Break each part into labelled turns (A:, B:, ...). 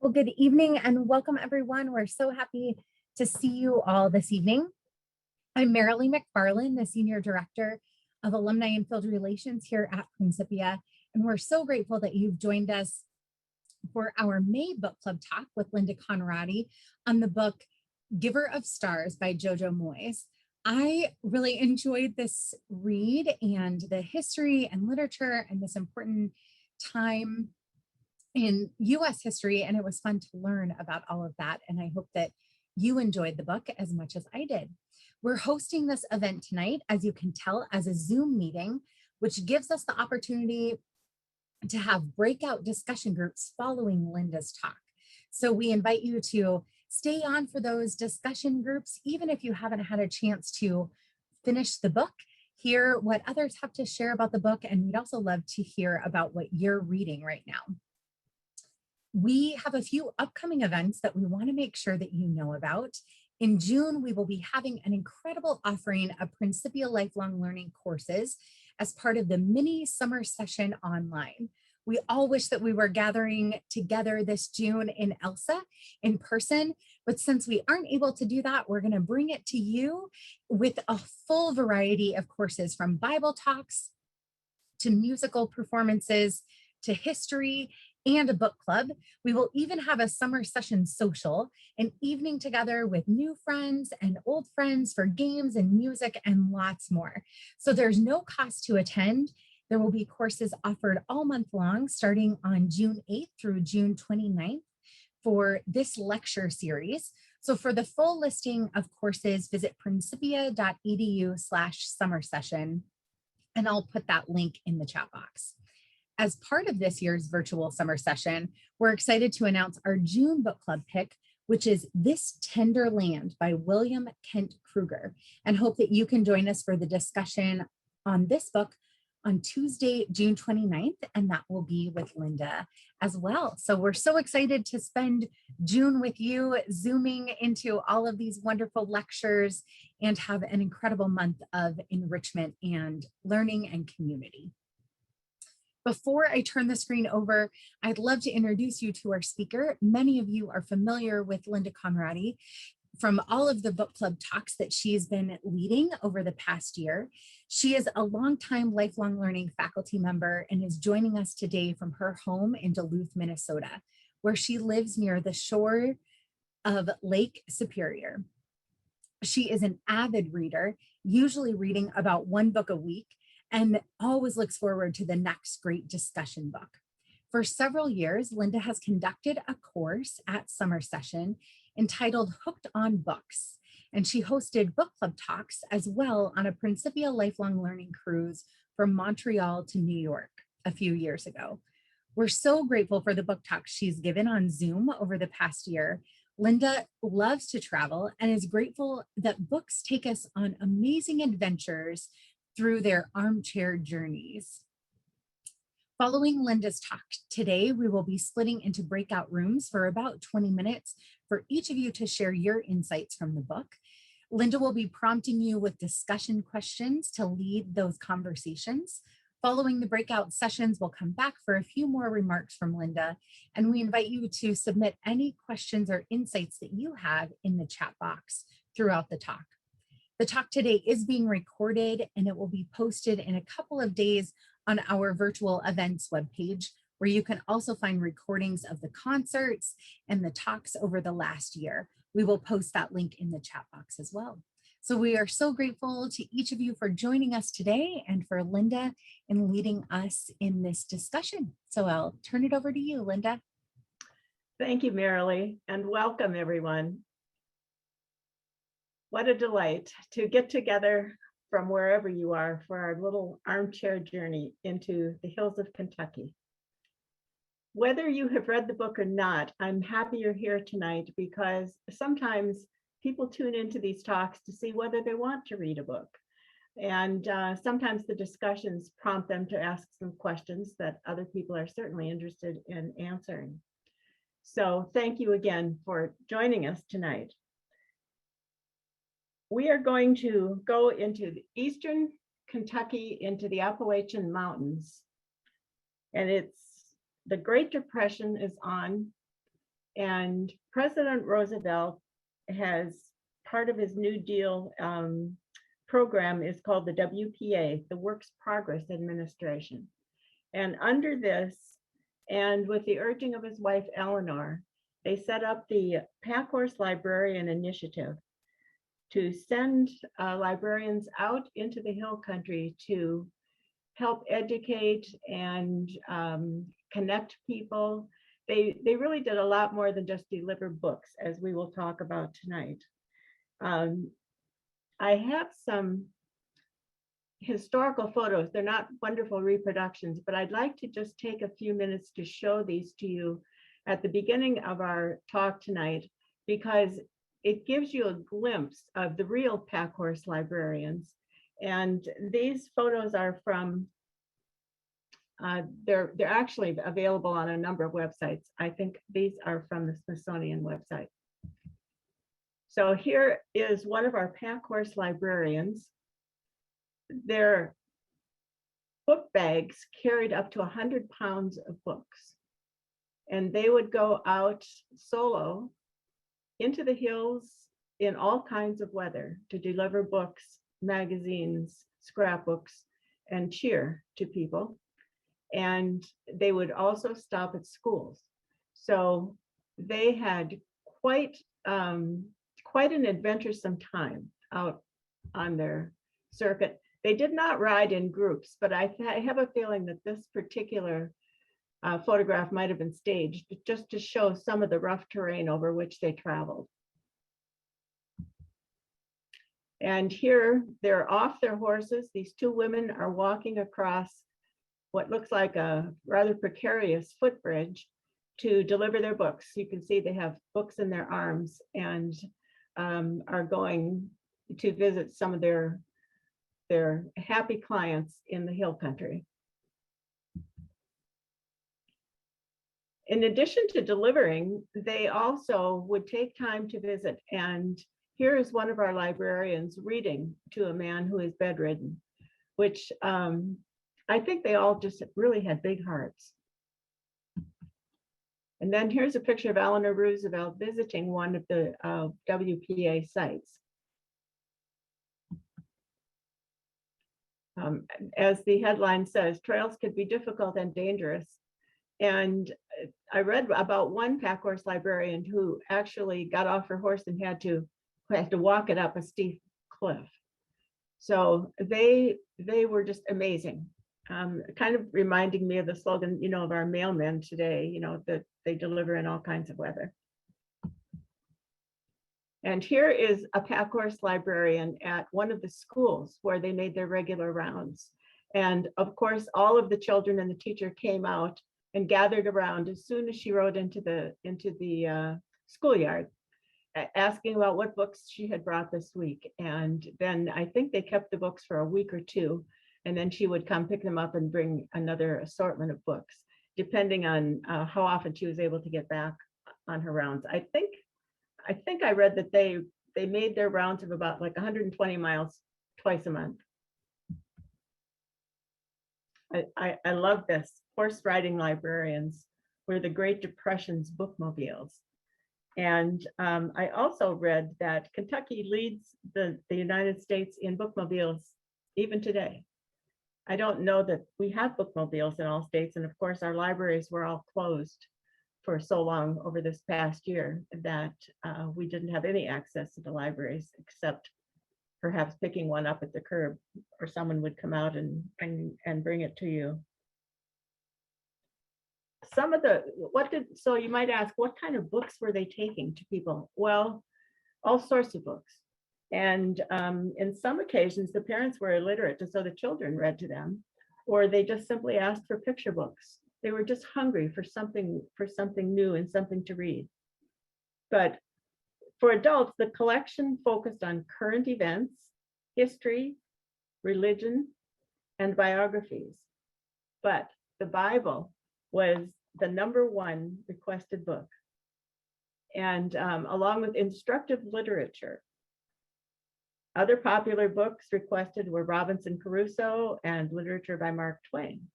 A: Well, good evening and welcome everyone. We're so happy to see you all this evening. I'm Marilee McFarland, the Senior Director of Alumni and Field Relations here at Principia, and we're so grateful that you've joined us for our May Book Club talk with Linda Conradi on the book Giver of Stars by Jojo Moyes. I really enjoyed this read and the history and literature and this important time in US history, and it was fun to learn about all of that. And I hope that you enjoyed the book as much as I did. We're hosting this event tonight, as you can tell, as a Zoom meeting, which gives us the opportunity to have breakout discussion groups following Linda's talk. So we invite you to stay on for those discussion groups, even if you haven't had a chance to finish the book, hear what others have to share about the book, and we'd also love to hear about what you're reading right now. We have a few upcoming events that we want to make sure that you know about. In June, we will be having an incredible offering of Principia Lifelong Learning courses as part of the mini summer session online. We all wish that we were gathering together this June in Elsa in person, but since we aren't able to do that, we're going to bring it to you with a full variety of courses, from Bible talks to musical performances to history and a book club. We will even have a summer session social, an evening together with new friends and old friends for games and music and lots more. So there's no cost to attend. There will be courses offered all month long, starting on June 8th through June 29th for this lecture series. So for the full listing of courses, visit principia.edu/summer session, and I'll put that link in the chat box. As part of this year's virtual summer session, we're excited to announce our June book club pick, which is This Tender Land by William Kent Kruger, and hope that you can join us for the discussion on this book on Tuesday, June 29th, and that will be with Linda as well. So we're so excited to spend June with you, zooming into all of these wonderful lectures and have an incredible month of enrichment and learning and community. Before I turn the screen over, I'd love to introduce you to our speaker. Many of you are familiar with Linda Conradi from all of the book club talks that she's been leading over the past year. She is a longtime lifelong learning faculty member and is joining us today from her home in Duluth, Minnesota, where she lives near the shore of Lake Superior. She is an avid reader, usually reading about one book a week, and always looks forward to the next great discussion book. For several years, Linda has conducted a course at summer session entitled Hooked on Books, and she hosted book club talks as well on a Principia Lifelong Learning cruise from Montreal to New York a few years ago. We're so grateful for the book talks she's given on Zoom over the past year. Linda loves to travel and is grateful that books take us on amazing adventures through their armchair journeys. Following Linda's talk today, we will be splitting into breakout rooms for about 20 minutes for each of you to share your insights from the book. Linda will be prompting you with discussion questions to lead those conversations. Following the breakout sessions, we'll come back for a few more remarks from Linda, and we invite you to submit any questions or insights that you have in the chat box throughout the talk. The talk today is being recorded and it will be posted in a couple of days on our virtual events webpage, where you can also find recordings of the concerts and the talks over the last year. We will post that link in the chat box as well. So we are so grateful to each of you for joining us today and for Linda in leading us in this discussion. So I'll turn it over to you, Linda.
B: Thank you, Marilee, and welcome everyone. What a delight to get together from wherever you are for our little armchair journey into the hills of Kentucky. Whether you have read the book or not, I'm happy you're here tonight, because sometimes people tune into these talks to see whether they want to read a book. And sometimes the discussions prompt them to ask some questions that other people are certainly interested in answering. So thank you again for joining us tonight. We are going to go into the eastern Kentucky, into the Appalachian Mountains. And the Great Depression is on. And President Roosevelt has part of his New Deal program is called the WPA, the Works Progress Administration. And under this, and with the urging of his wife, Eleanor, they set up the Packhorse Librarian Initiative to send librarians out into the hill country to help educate and connect people. They really did a lot more than just deliver books, as we will talk about tonight. I have some historical photos. They're not wonderful reproductions, but I'd like to just take a few minutes to show these to you at the beginning of our talk tonight, because it gives you a glimpse of the real Packhorse librarians. And these photos are from, they're actually available on a number of websites. I think these are from the Smithsonian website. So here is one of our Packhorse librarians. Their book bags carried up to 100 pounds of books. And they would go out solo into the hills in all kinds of weather to deliver books, magazines, scrapbooks, and cheer to people. And they would also stop at schools. So they had quite an adventuresome time out on their circuit. They did not ride in groups, but I have a feeling that this particular photograph might have been staged just to show some of the rough terrain over which they traveled. And here they're off their horses. These two women are walking across what looks like a rather precarious footbridge to deliver their books. You can see they have books in their arms and are going to visit some of their happy clients in the hill country. In addition to delivering, they also would take time to visit. And here is one of our librarians reading to a man who is bedridden, which I think they all just really had big hearts. And then here's a picture of Eleanor Roosevelt visiting one of the WPA sites. As the headline says, trails could be difficult and dangerous. And I read about one Packhorse librarian who actually got off her horse and had to walk it up a steep cliff. So they were just amazing. Kind of reminding me of the slogan, of our mailmen today, that they deliver in all kinds of weather. And here is a Packhorse librarian at one of the schools where they made their regular rounds. And of course, all of the children and the teacher came out and gathered around as soon as she rode into the schoolyard, asking about what books she had brought this week. And then I think they kept the books for a week or two, and then she would come pick them up and bring another assortment of books, depending on how often she was able to get back on her rounds. I think I read that they made their rounds of about like 120 miles twice a month. I love this. Horse riding librarians were the Great Depression's bookmobiles. And I also read that Kentucky leads the United States in bookmobiles even today. I don't know that we have bookmobiles in all states. And of course, our libraries were all closed for so long over this past year that we didn't have any access to the libraries except perhaps picking one up at the curb, or someone would come out and bring it to you. So you might ask, what kind of books were they taking to people? Well, all sorts of books. And in some occasions, the parents were illiterate, and so the children read to them, or they just simply asked for picture books. They were just hungry for something new and something to read. But for adults, the collection focused on current events, history, religion, and biographies. But the Bible was the #1 requested book. And along with instructive literature, other popular books requested were Robinson Crusoe and literature by Mark Twain.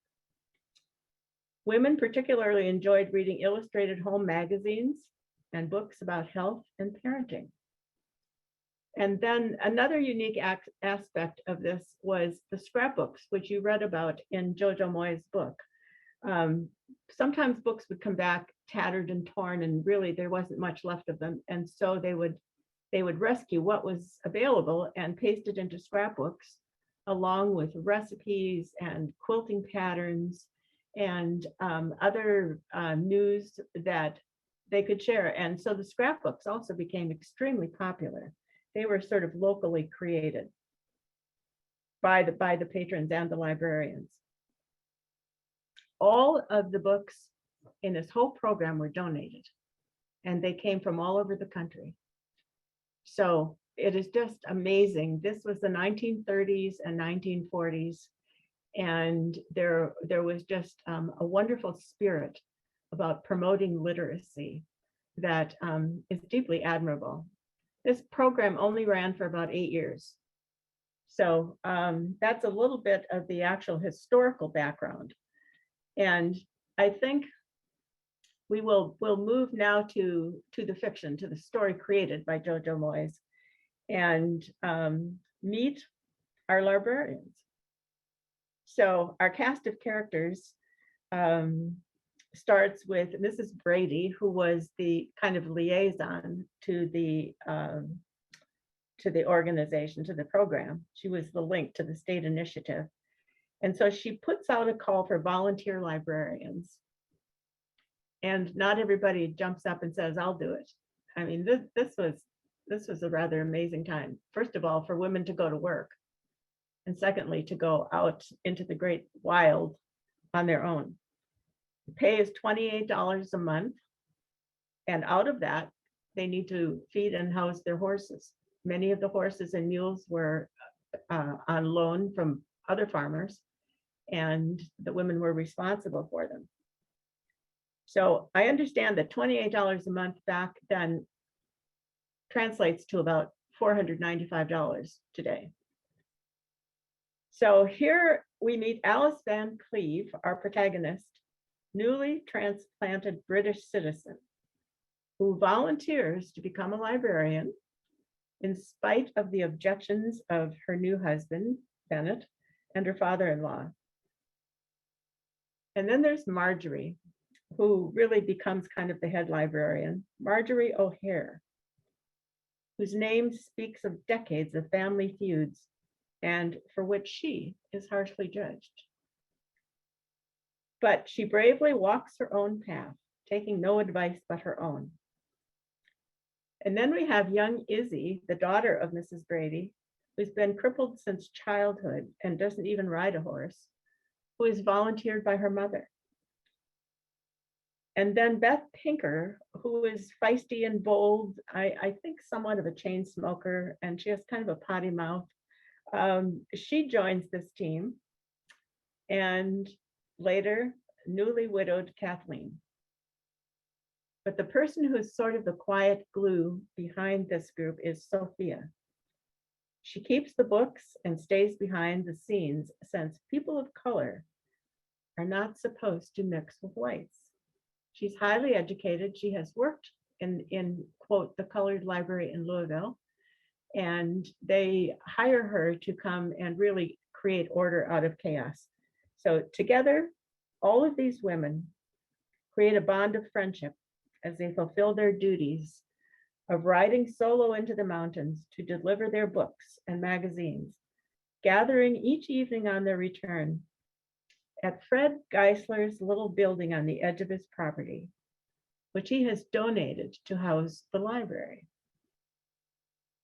B: Women particularly enjoyed reading illustrated home magazines and books about health and parenting. And then another unique aspect of this was the scrapbooks, which you read about in Jojo Moyes' book. Sometimes books would come back tattered and torn, and really there wasn't much left of them. And so they would rescue what was available and paste it into scrapbooks, along with recipes and quilting patterns and other news that they could share. And so the scrapbooks also became extremely popular. They were sort of locally created by the patrons and the librarians. All of the books in this whole program were donated, and they came from all over the country. So it is just amazing. This was the 1930s and 1940s, and there was just a wonderful spirit about promoting literacy that is deeply admirable. This program only ran for about 8 years. So that's a little bit of the actual historical background. And I think we'll move now to the fiction, to the story created by Jojo Moyes, and meet our librarians. So our cast of characters starts with Mrs. Brady, who was the kind of liaison to the organization, to the program. She was the link to the state initiative. And so she puts out a call for volunteer librarians. And not everybody jumps up and says, I'll do it. I mean, this was a rather amazing time. First of all, for women to go to work. And secondly, to go out into the great wild on their own. The pay is $28 a month. And out of that, they need to feed and house their horses. Many of the horses and mules were on loan from other farmers, and the women were responsible for them. So I understand that $28 a month back then translates to about $495 today. So here we meet Alice Van Cleve, our protagonist, newly transplanted British citizen, who volunteers to become a librarian in spite of the objections of her new husband, Bennett, and her father-in-law. And then there's Marjorie, who really becomes kind of the head librarian, Marjorie O'Hare, whose name speaks of decades of family feuds and for which she is harshly judged. But she bravely walks her own path, taking no advice but her own. And then we have young Izzy, the daughter of Mrs. Brady, who's been crippled since childhood and doesn't even ride a horse, who is volunteered by her mother. And then Beth Pinker, who is feisty and bold, I think somewhat of a chain smoker, and she has kind of a potty mouth. She joins this team, and later, newly widowed Kathleen. But the person who's sort of the quiet glue behind this group is Sophia. She keeps the books and stays behind the scenes, since people of color are not supposed to mix with whites. She's highly educated. She has worked in quote, the colored library in Louisville, and they hire her to come and really create order out of chaos. So together, all of these women create a bond of friendship as they fulfill their duties of riding solo into the mountains to deliver their books and magazines, gathering each evening on their return at Fred Geisler's little building on the edge of his property, which he has donated to house the library.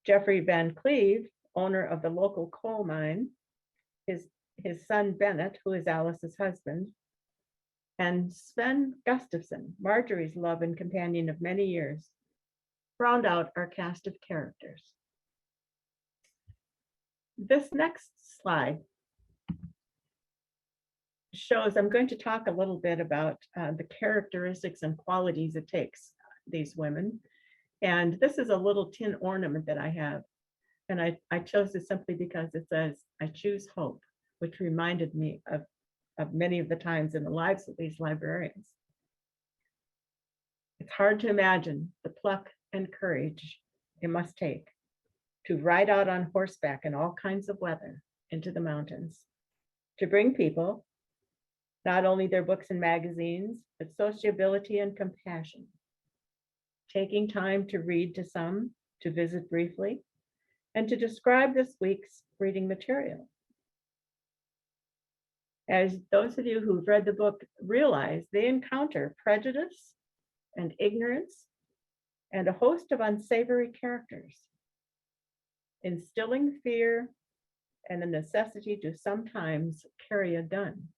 B: Jeffrey Van Cleve, owner of the local coal mine, his son Bennett, who is Alice's husband, and Sven Gustafson, Marjorie's love and companion of many years, round out our cast of characters. This next slide shows, I'm going to talk a little bit about the characteristics and qualities it takes these women. And this is a little tin ornament that I have. And I chose this simply because it says, I choose hope, which reminded me of many of the times in the lives of these librarians. It's hard to imagine the pluck and courage it must take to ride out on horseback in all kinds of weather into the mountains, to bring people not only their books and magazines, but sociability and compassion, taking time to read to some, to visit briefly, and to describe this week's reading material. As those of you who've read the book realize, they encounter prejudice and ignorance and a host of unsavory characters, instilling fear and the necessity to sometimes carry a gun.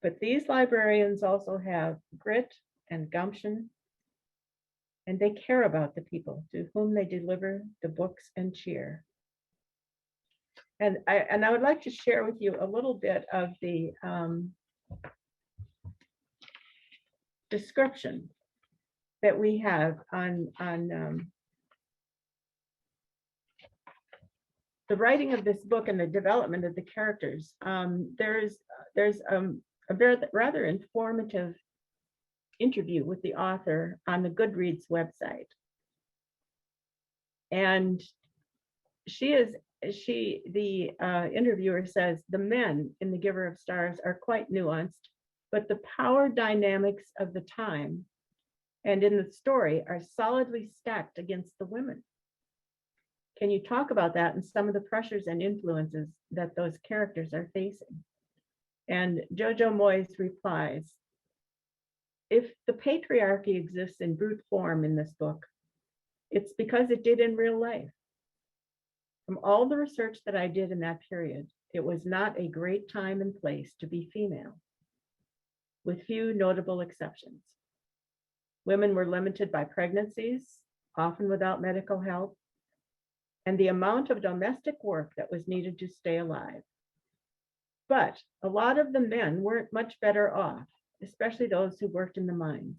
B: But these librarians also have grit and gumption, and they care about the people to whom they deliver the books and cheer. And I would like to share with you a little bit of the description that we have on the writing of this book and the development of the characters. There's a rather informative interview with the author on the Goodreads website. And the interviewer says, the men in The Giver of Stars are quite nuanced, but the power dynamics of the time and in the story are solidly stacked against the women. Can you talk about that and some of the pressures and influences that those characters are facing? And Jojo Moyes replies, if the patriarchy exists in brute form in this book, it's because it did in real life. From all the research that I did in that period, it was not a great time and place to be female, with few notable exceptions. Women were limited by pregnancies, often without medical help, and the amount of domestic work that was needed to stay alive. But a lot of the men weren't much better off, especially those who worked in the mines.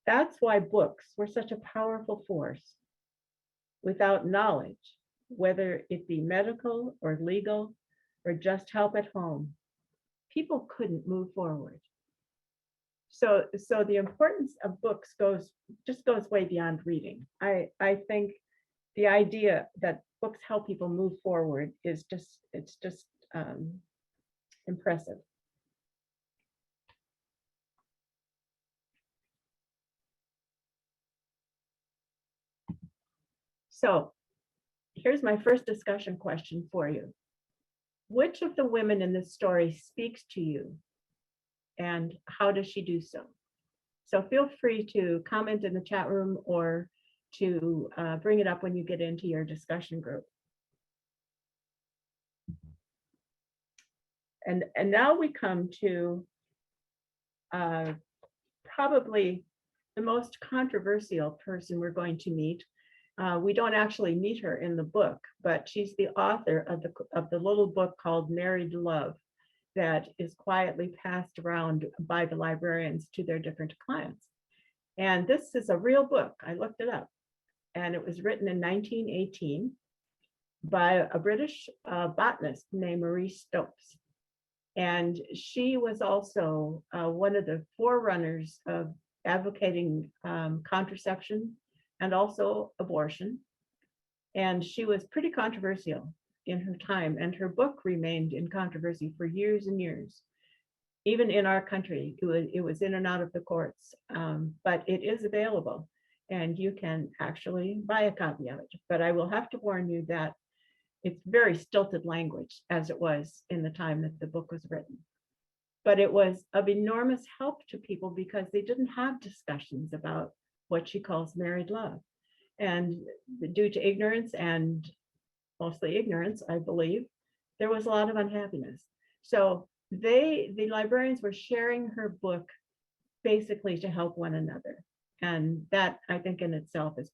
B: That's why books were such a powerful force. Without knowledge, whether it be medical or legal or just help at home, people couldn't move forward. So the importance of books goes way beyond reading. I think the idea that books help people move forward is just impressive. So here's my first discussion question for you. Which of the women in this story speaks to you, and how does she do so? So feel free to comment in the chat room or to bring it up when you get into your discussion group. And now we come to probably the most controversial person we're going to meet. We don't actually meet her in the book, but she's the author of the little book called Married Love that is quietly passed around by the librarians to their different clients. And this is a real book. I looked it up, and it was written in 1918 by a British botanist named Marie Stopes. And she was also one of the forerunners of advocating contraception and also abortion. And she was pretty controversial in her time, and her book remained in controversy for years and years. Even in our country, it was in and out of the courts, but it is available and you can actually buy a copy of it. But I will have to warn you that it's very stilted language, as it was in the time that the book was written. But it was of enormous help to people because they didn't have discussions about what she calls married love. And due to ignorance, and mostly ignorance, I believe, there was a lot of unhappiness. So the librarians were sharing her book basically to help one another. And that, I think, in itself is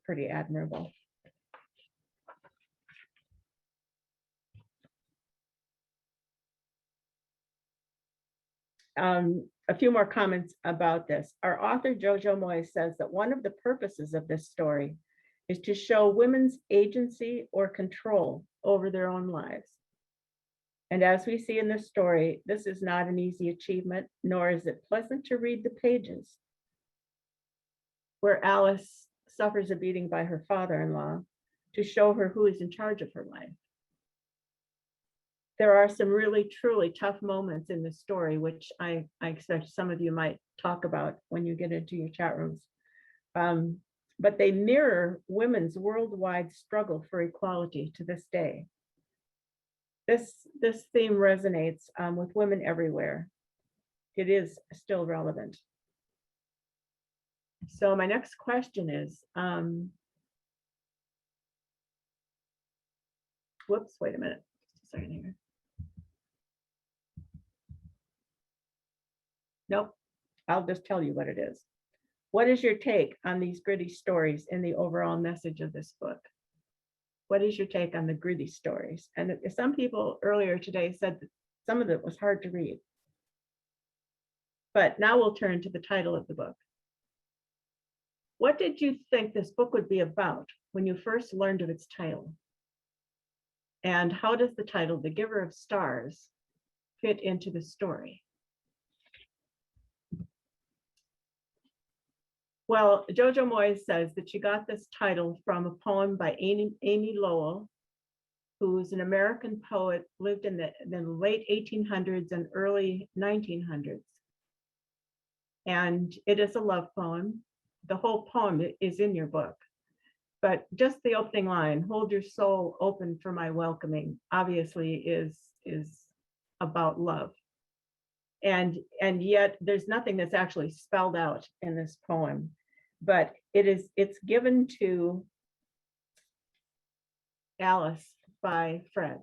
B: pretty admirable. A few more comments about this. Our author, Jojo Moyes, says that one of the purposes of this story is to show women's agency or control over their own lives. And as we see in this story, this is not an easy achievement, nor is it pleasant to read the pages where Alice suffers a beating by her father-in-law to show her who is in charge of her life. There are some really, truly tough moments in this story, which I expect some of you might talk about when you get into your chat rooms. But they mirror women's worldwide struggle for equality to this day. This theme resonates with women everywhere. It is still relevant. So my next question is, whoops, wait a minute, just a second here. Nope, I'll just tell you what it is. What is your take on these gritty stories in the overall message of this book? What is your take on the gritty stories? And some people earlier today said that some of it was hard to read. But now we'll turn to the title of the book. What did you think this book would be about when you first learned of its title? And how does the title, The Giver of Stars, fit into the story? Well, Jojo Moyes says that she got this title from a poem by Amy Lowell, who's an American poet, lived in the late 1800s and early 1900s. And it is a love poem. The whole poem is in your book. But just the opening line, hold your soul open for my welcoming, obviously is about love. And yet there's nothing that's actually spelled out in this poem, but it's given to Alice by Fred,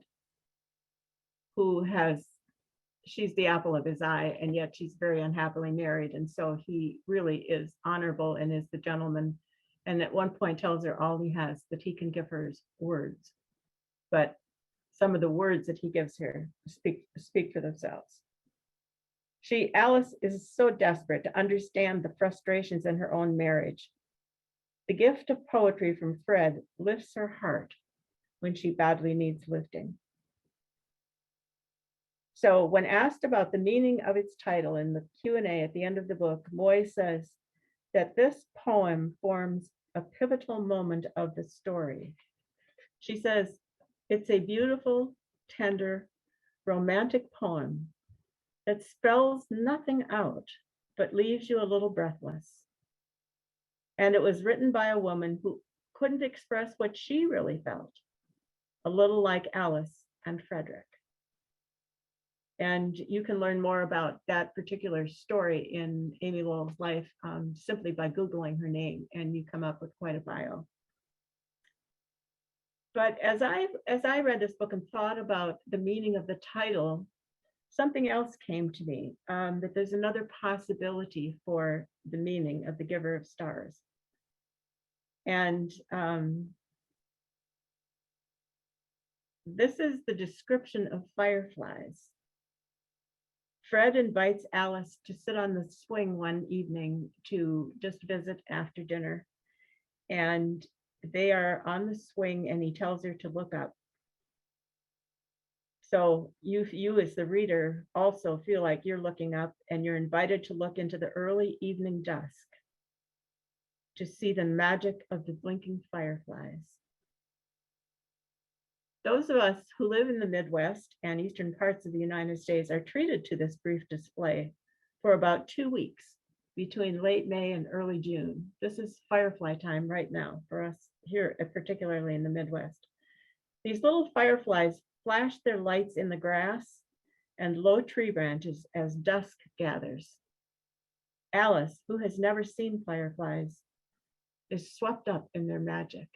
B: she's the apple of his eye, and yet she's very unhappily married. And so he really is honorable and is the gentleman. And at one point tells her all he has that he can give her is words. But some of the words that he gives her speak for themselves. Alice is so desperate to understand the frustrations in her own marriage. The gift of poetry from Fred lifts her heart when she badly needs lifting. So when asked about the meaning of its title in the Q&A at the end of the book, Moyes says that this poem forms a pivotal moment of the story. She says, it's a beautiful, tender, romantic poem that spells nothing out, but leaves you a little breathless. And it was written by a woman who couldn't express what she really felt, a little like Alice and Frederick. And you can learn more about that particular story in Amy Lowell's life simply by Googling her name, and you come up with quite a bio. But as I read this book and thought about the meaning of the title, something else came to me, that there's another possibility for the meaning of The Giver of Stars. And this is the description of fireflies. Fred invites Alice to sit on the swing one evening to just visit after dinner. And they are on the swing and he tells her to look up. So you as the reader also feel like you're looking up and you're invited to look into the early evening dusk to see the magic of the blinking fireflies. Those of us who live in the Midwest and eastern parts of the United States are treated to this brief display for about 2 weeks between late May and early June. This is firefly time right now for us here, particularly in the Midwest. These little fireflies flash their lights in the grass and low tree branches as dusk gathers. Alice, who has never seen fireflies, is swept up in their magic.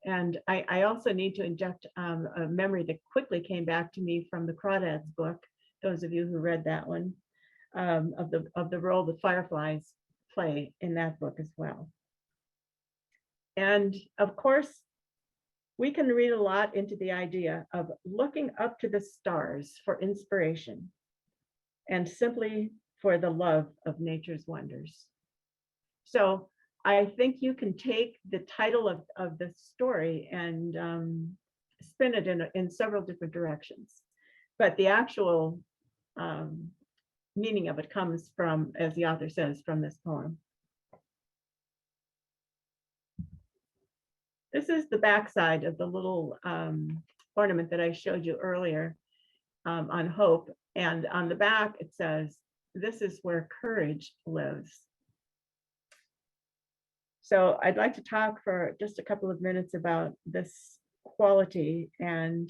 B: And I also need to inject a memory that quickly came back to me from the Crawdads book, those of you who read that one, of the role the fireflies play in that book as well. And of course, we can read a lot into the idea of looking up to the stars for inspiration and simply for the love of nature's wonders. So I think you can take the title of the story and spin it in several different directions. but the actual meaning of it comes from, as the author says, from this poem. This is the backside of the little ornament that I showed you earlier on hope. And on the back, it says, "This is where courage lives." So I'd like to talk for just a couple of minutes about this quality and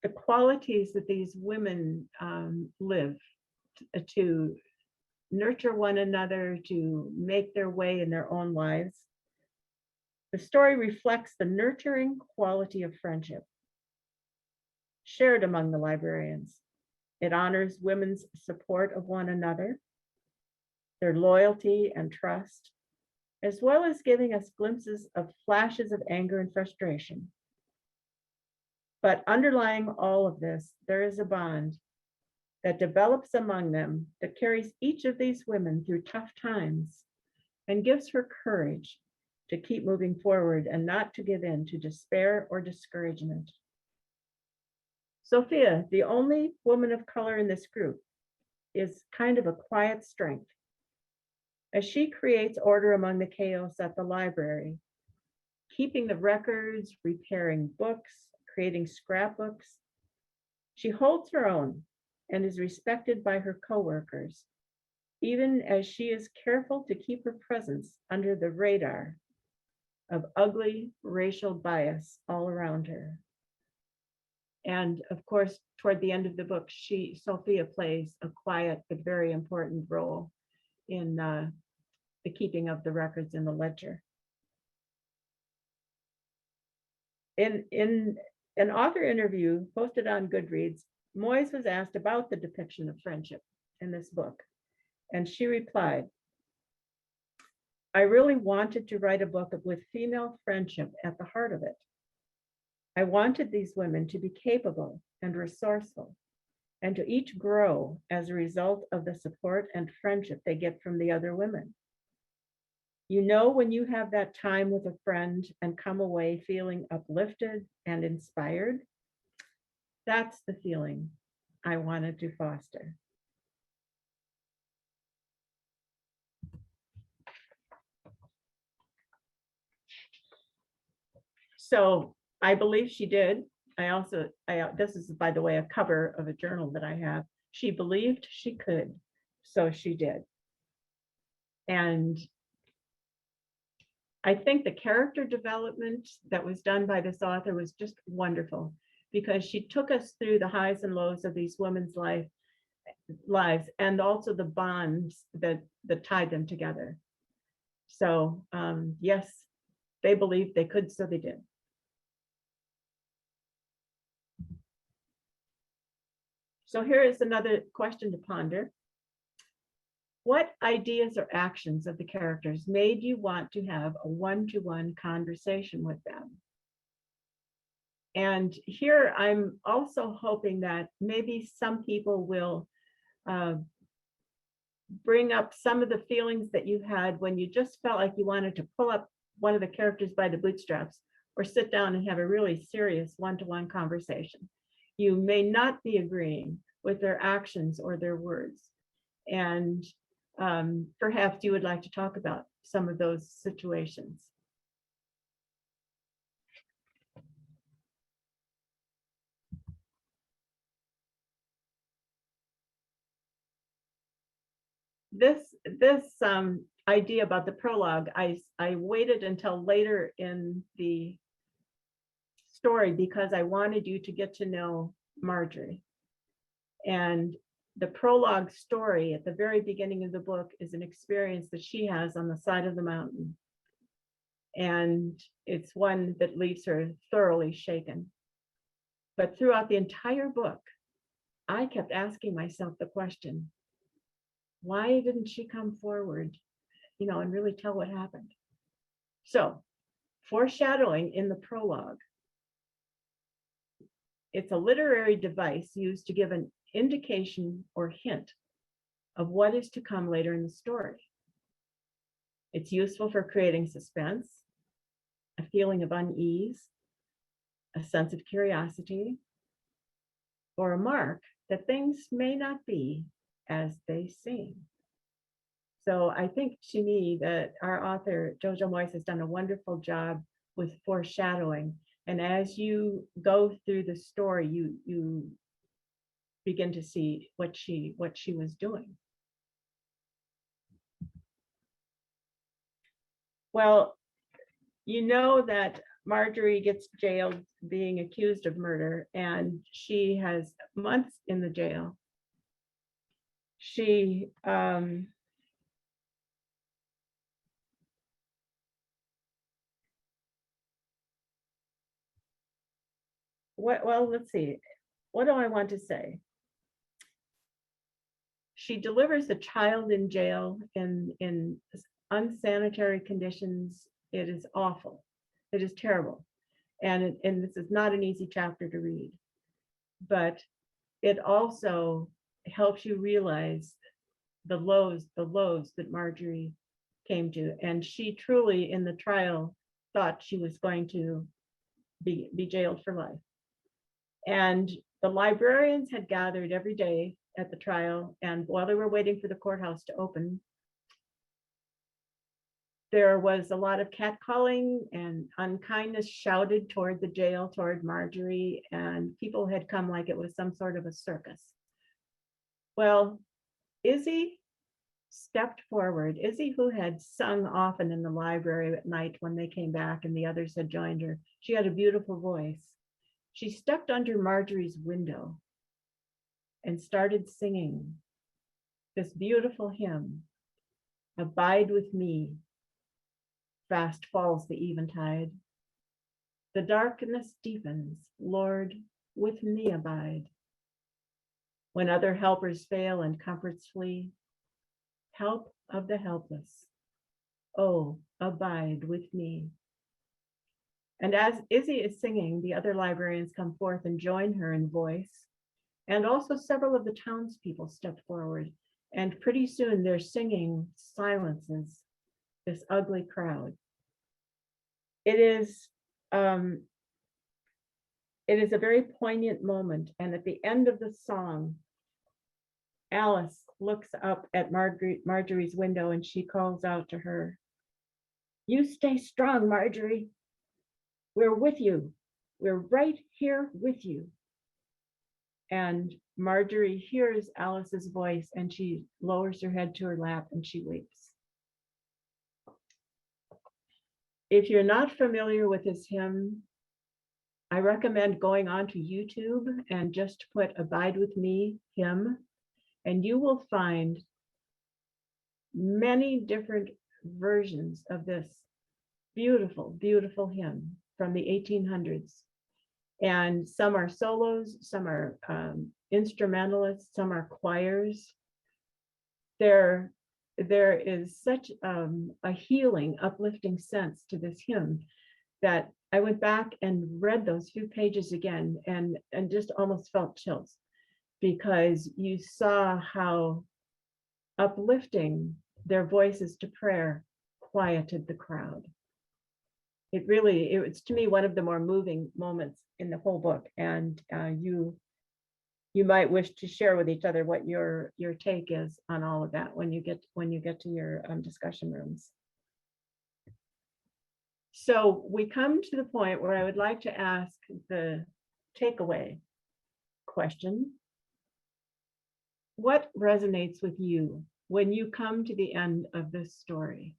B: the qualities that these women live to nurture one another, to make their way in their own lives. The story reflects the nurturing quality of friendship shared among the librarians. It honors women's support of one another, their loyalty and trust, as well as giving us glimpses of flashes of anger and frustration. But underlying all of this, there is a bond that develops among them that carries each of these women through tough times and gives her courage to keep moving forward and not to give in to despair or discouragement. Sophia, the only woman of color in this group, is kind of a quiet strength. As she creates order among the chaos at the library, keeping the records, repairing books, creating scrapbooks, she holds her own and is respected by her coworkers, even as she is careful to keep her presence under the radar of ugly racial bias all around her. And of course, toward the end of the book, Sophia plays a quiet but very important role in the keeping of the records in the ledger. In an author interview posted on Goodreads, Moyes was asked about the depiction of friendship in this book, and she replied, "I really wanted to write a book with female friendship at the heart of it. I wanted these women to be capable and resourceful, and to each grow as a result of the support and friendship they get from the other women. You know, when you have that time with a friend and come away feeling uplifted and inspired, that's the feeling I wanted to foster." So I believe she did. This is, by the way, a cover of a journal that I have. She believed she could, so she did. And I think the character development that was done by this author was just wonderful, because she took us through the highs and lows of these women's lives, and also the bonds that tied them together. So yes, they believed they could, so they did. So here is another question to ponder. What ideas or actions of the characters made you want to have a one-to-one conversation with them? And here I'm also hoping that maybe some people will bring up some of the feelings that you had when you just felt like you wanted to pull up one of the characters by the bootstraps or sit down and have a really serious one-to-one conversation. You may not be agreeing with their actions or their words. And perhaps you would like to talk about some of those situations. This idea about the prologue, I waited until later in the story because I wanted you to get to know Marjorie. And the prologue story at the very beginning of the book is an experience that she has on the side of the mountain. And it's one that leaves her thoroughly shaken. But throughout the entire book, I kept asking myself the question, why didn't she come forward, and really tell what happened? So, foreshadowing in the prologue. It's a literary device used to give an indication or hint of what is to come later in the story. It's useful for creating suspense, a feeling of unease, a sense of curiosity, or a mark that things may not be as they seem. So I think to me that our author, Jojo Moyes, has done a wonderful job with foreshadowing. And as you go through the story, you begin to see what she was doing. Well, you know that Marjorie gets jailed being accused of murder, and she has months in the jail. She well, let's see. What do I want to say? She delivers a child in jail in unsanitary conditions. It is awful. It is terrible. And this is not an easy chapter to read, but it also helps you realize the lows that Marjorie came to. And she truly, in the trial, thought she was going to be jailed for life. And the librarians had gathered every day at the trial, and while they were waiting for the courthouse to open, there was a lot of catcalling and unkindness shouted toward the jail, toward Marjorie, and people had come like it was some sort of a circus. Well, Izzy stepped forward. Izzy, who had sung often in the library at night when they came back and the others had joined her, she had a beautiful voice. She stepped under Marjorie's window and started singing this beautiful hymn, "Abide with me, fast falls the eventide. The darkness deepens, Lord, with me abide. When other helpers fail and comforts flee, help of the helpless, oh, abide with me." And as Izzy is singing, the other librarians come forth and join her in voice. And also several of the townspeople stepped forward. And pretty soon their singing silences this ugly crowd. It is a very poignant moment. And at the end of the song, Alice looks up at Marjorie's window and she calls out to her, "You stay strong, Marjorie. We're with you. We're right here with you." And Marjorie hears Alice's voice and she lowers her head to her lap and she weeps. If you're not familiar with this hymn, I recommend going onto YouTube and just put "Abide with Me" hymn, and you will find many different versions of this beautiful, beautiful hymn from the 1800s. And some are solos, some are instrumentalists, some are choirs. There is such a healing, uplifting sense to this hymn that I went back and read those few pages again and just almost felt chills, because you saw how uplifting their voices to prayer quieted the crowd. It's to me one of the more moving moments in the whole book, and you might wish to share with each other what your take is on all of that when you get to your discussion rooms. So we come to the point where I would like to ask the takeaway question. What resonates with you when you come to the end of this story?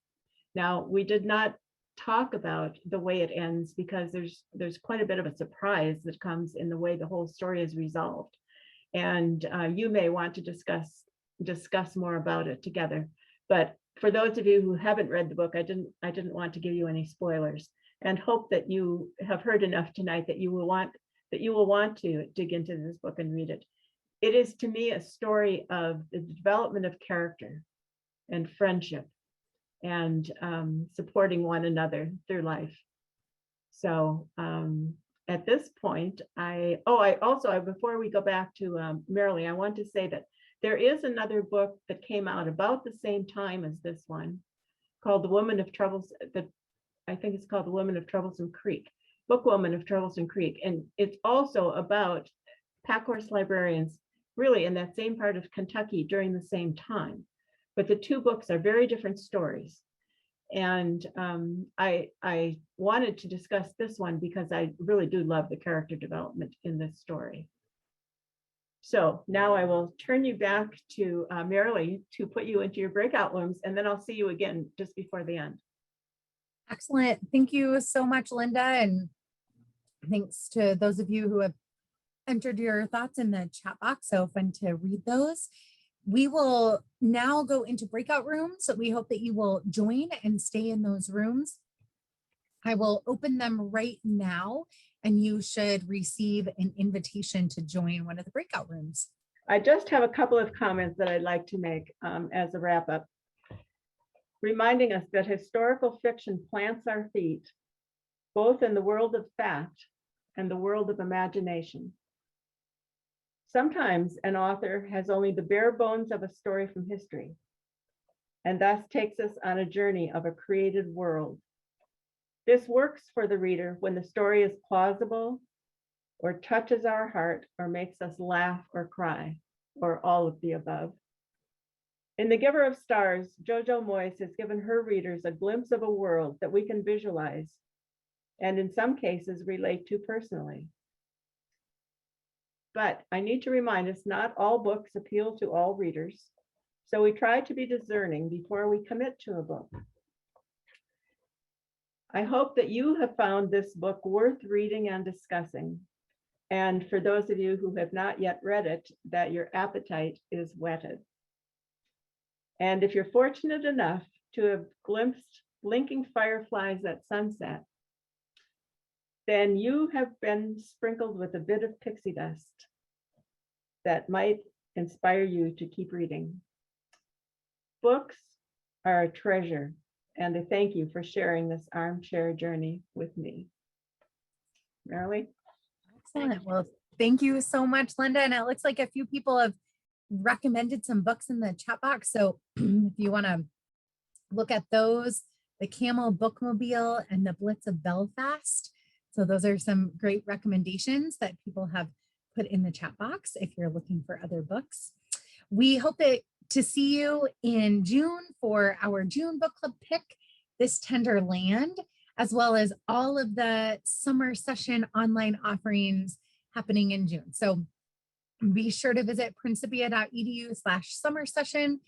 B: Now, we did not talk about the way it ends because there's quite a bit of a surprise that comes in the way the whole story is resolved, and you may want to discuss more about it together. But for those of you who haven't read the book, I didn't want to give you any spoilers, and hope that you have heard enough tonight that you will want to dig into this book and read it. It is, to me, a story of the development of character and friendship and supporting one another through life. So at this point, before we go back to Marilee, I want to say that there is another book that came out about the same time as this one, called The Woman of Troublesome. I think it's called The Woman of Troublesome Creek, Bookwoman of Troublesome Creek, and it's also about packhorse librarians, really in that same part of Kentucky during the same time. But the two books are very different stories. And I wanted to discuss this one because I really do love the character development in this story. So now I will turn you back to Marilee to put you into your breakout rooms, and then I'll see you again just before the end.
A: Excellent. Thank you so much, Linda. And thanks to those of you who have entered your thoughts in the chat box. So fun to read those. We will now go into breakout rooms. So we hope that you will join and stay in those rooms. I will open them right now, and you should receive an invitation to join one of the breakout rooms.
B: I just have a couple of comments that I'd like to make as a wrap up, reminding us that historical fiction plants our feet both in the world of fact and the world of imagination. Sometimes an author has only the bare bones of a story from history, and thus takes us on a journey of a created world. This works for the reader when the story is plausible, or touches our heart, or makes us laugh or cry, or all of the above. In The Giver of Stars, Jojo Moyes has given her readers a glimpse of a world that we can visualize, and in some cases relate to personally. But I need to remind us, not all books appeal to all readers, so we try to be discerning before we commit to a book. I hope that you have found this book worth reading and discussing, and for those of you who have not yet read it, that your appetite is whetted. And if you're fortunate enough to have glimpsed blinking fireflies at sunset, then you have been sprinkled with a bit of pixie dust that might inspire you to keep reading. Books are a treasure, and I thank you for sharing this armchair journey with me. Marilee?
A: Excellent. Well, thank you so much, Linda. And it looks like a few people have recommended some books in the chat box. So if you want to look at those, The Camel Bookmobile and The Blitz of Belfast. So those are some great recommendations that people have put in the chat box if you're looking for other books. We hope to see you in June for our June book club pick, This Tender Land, as well as all of the summer session online offerings happening in June. So be sure to visit principia.edu/summer session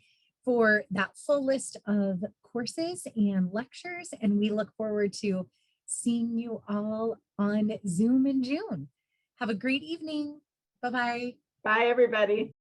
A: for that full list of courses and lectures. And we look forward to seeing you all on Zoom in June. Have a great evening. Bye-bye.
B: Bye, everybody.